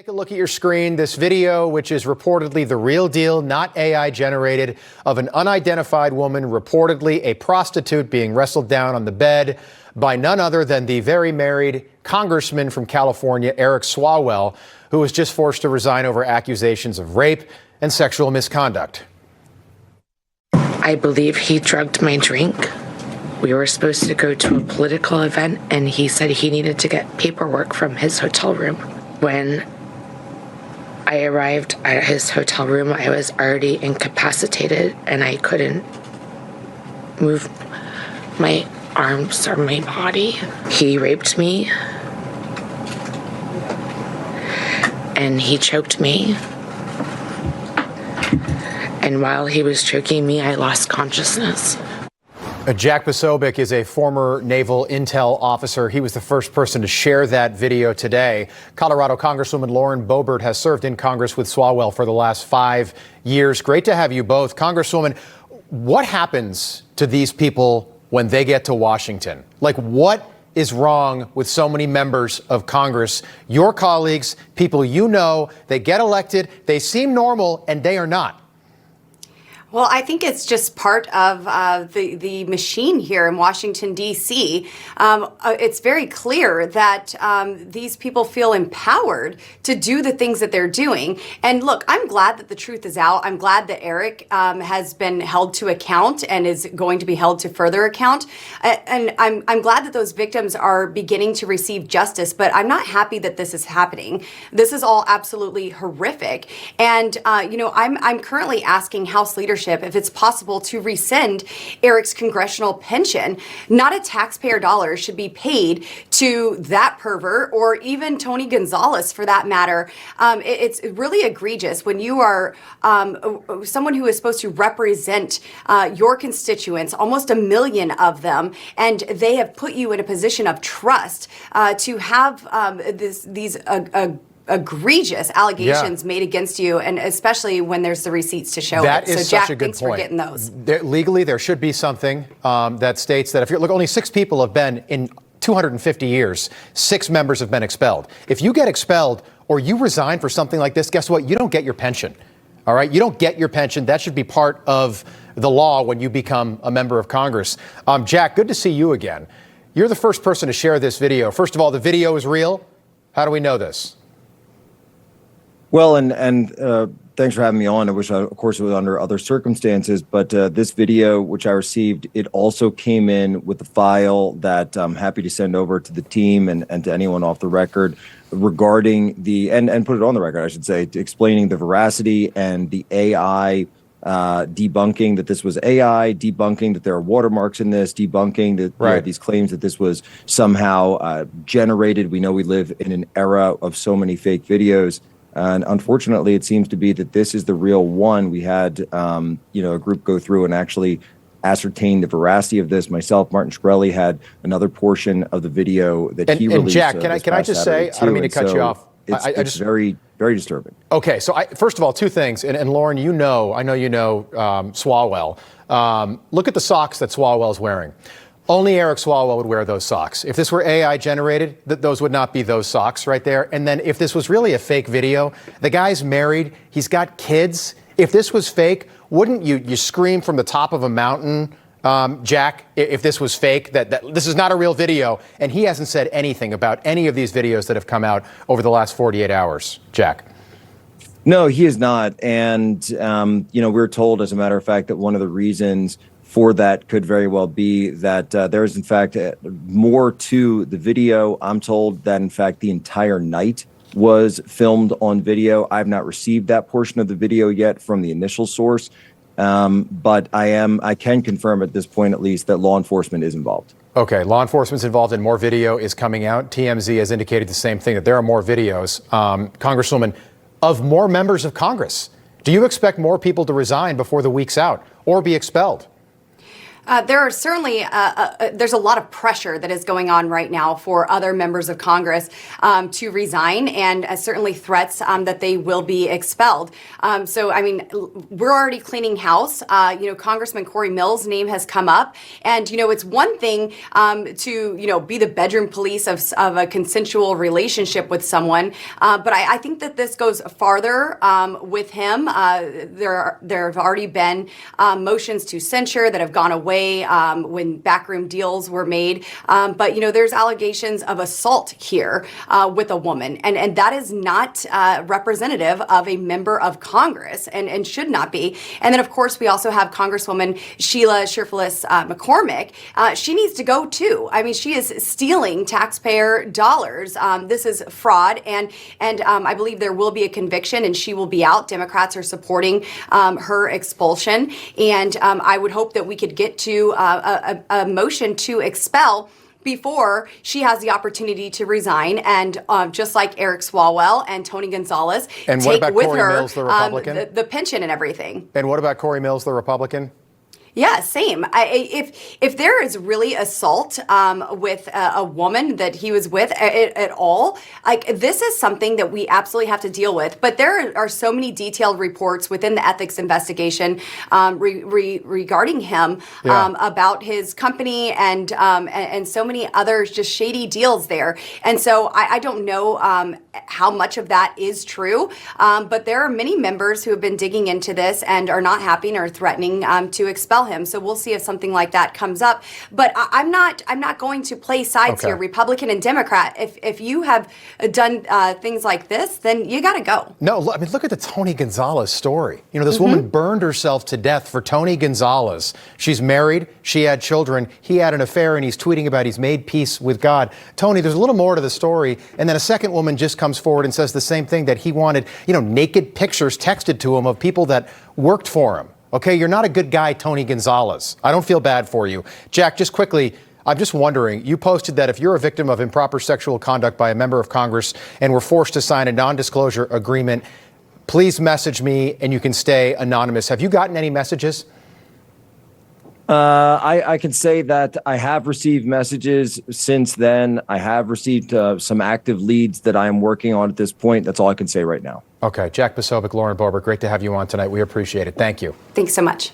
Take a look at your screen. This video, which is reportedly the real deal, not AI generated, of an unidentified woman, reportedly a prostitute, being wrestled down on the bed by none other than the very married congressman from California, Eric Swalwell, who was just forced to resign over accusations of rape and sexual misconduct. I believe he drugged my drink. We were supposed to go to a political event, and he said he needed to get paperwork from his hotel room. When I arrived at his hotel room, I was already incapacitated, and I couldn't move my arms or my body. He raped me, and he choked me. And while he was choking me, I lost consciousness. Jack Posobiec is a former naval intel officer. He was the first person to share that video today. Colorado Congresswoman Lauren Boebert has served in Congress with Swalwell for the last 5 years. Great to have you both. Congresswoman, what happens to these people when they get to Washington? Like, what is wrong with so many members of Congress, your colleagues, people you know? They get elected, they seem normal, and they are not. Well, I think it's just part of the machine here in Washington, D.C. It's very clear that these people feel empowered to do the things that they're doing. And look, I'm glad that the truth is out. I'm glad that Eric has been held to account and is going to be held to further account. And I'm glad that those victims are beginning to receive justice, but I'm not happy that this is happening. This is all absolutely horrific. And, I'm currently asking House leadership if it's possible to rescind Eric's congressional pension. Not a taxpayer dollar should be paid to that pervert or even Tony Gonzalez for that matter. It's really egregious when you are someone who is supposed to represent your constituents, almost 1 million of them, and they have put you in a position of trust to have these egregious allegations made against you, and especially when there's the receipts to show that it. Is so, Jack, such a good thanks point. for getting those. Legally, there should be something that states that if you're, look, only 6 people have been in 250 years, 6 members have been expelled. If you get expelled or you resign for something like this, guess what? You don't get your pension. All right? You don't get your pension. That should be part of the law when you become a member of Congress. Jack, good to see you again. You're the first person to share this video. First of all, the video is real. How do we know this? Well, and thanks for having me on. I wish, of course, it was under other circumstances, but this video, which I received, it also came in with the file that I'm happy to send over to the team and to anyone off the record regarding and put it on the record, I should say, explaining the veracity and the AI debunking that this was AI, debunking that there are watermarks in this, debunking that these claims that this was somehow generated. We know we live in an era of so many fake videos. And unfortunately, it seems to be that this is the real one. We had, a group go through and actually ascertain the veracity of this. Myself, Martin Shkreli, had another portion of the video that he released. And Jack, can I just say, I don't mean to cut you off. It's very, very disturbing. Okay, so first of all, 2 things. And Lauren, I know you know Swalwell. Look at the socks that Swalwell's wearing. Only Eric Swalwell would wear those socks. If this were AI generated, those would not be those socks right there. And then if this was really a fake video, the guy's married, he's got kids. If this was fake, wouldn't you scream from the top of a mountain, Jack, if this was fake, that this is not a real video? And he hasn't said anything about any of these videos that have come out over the last 48 hours, Jack. No, he is not. And, we're told, as a matter of fact, that one of the reasons for that could very well be that there is, in fact, more to the video. I'm told that, in fact, the entire night was filmed on video. I've not received that portion of the video yet from the initial source, but I can confirm at this point, at least, that law enforcement is involved. Okay, law enforcement's involved and more video is coming out. TMZ has indicated the same thing, that there are more videos. Congresswoman, of more members of Congress, do you expect more people to resign before the week's out or be expelled? There are certainly there's a lot of pressure that is going on right now for other members of Congress to resign, and certainly threats that they will be expelled. So, I mean, we're already cleaning house. Congressman Corey Mills' name has come up, and it's one thing to be the bedroom police of a consensual relationship with someone, but I think that this goes farther with him. There have already been motions to censure that have gone away when backroom deals were made. But there's allegations of assault here with a woman, and that is not representative of a member of Congress, and should not be. And then, of course, we also have Congresswoman Sheila Shirfullis McCormick. She needs to go too. I mean, she is stealing taxpayer dollars. This is fraud, and I believe there will be a conviction, and she will be out. Democrats are supporting her expulsion, and I would hope that we could get to a motion to expel before she has the opportunity to resign, and just like Eric Swalwell and Tony Gonzalez, and take with Corey her Mills, the Republican? The pension and everything. And what about Corey Mills, the Republican? Yeah, same. If there is really assault with a woman that he was with at all, like, this is something that we absolutely have to deal with. But there are so many detailed reports within the ethics investigation regarding him, about his company and so many other just shady deals there. And so I don't know how much of that is true, but there are many members who have been digging into this and are not happy and are threatening to expel him. So we'll see if something like that comes up. But I'm not going to play sides here, Republican and Democrat. If you have done things like this, then you got to go. No, I mean, look at the Tony Gonzalez story. This woman burned herself to death for Tony Gonzalez. She's married. She had children. He had an affair, and he's tweeting about he's made peace with God. Tony, there's a little more to the story. And then a second woman just comes forward and says the same thing, that he wanted, naked pictures texted to him of people that worked for him. Okay, you're not a good guy, Tony Gonzalez. I don't feel bad for you. Jack, just quickly, I'm just wondering, you posted that if you're a victim of improper sexual conduct by a member of Congress and were forced to sign a non-disclosure agreement, please message me and you can stay anonymous. Have you gotten any messages? I can say that I have received messages since then. I have received some active leads that I am working on at this point. That's all I can say right now. Okay, Jack Posobiec, Lauren Boebert, great to have you on tonight. We appreciate it. Thank you. Thanks so much.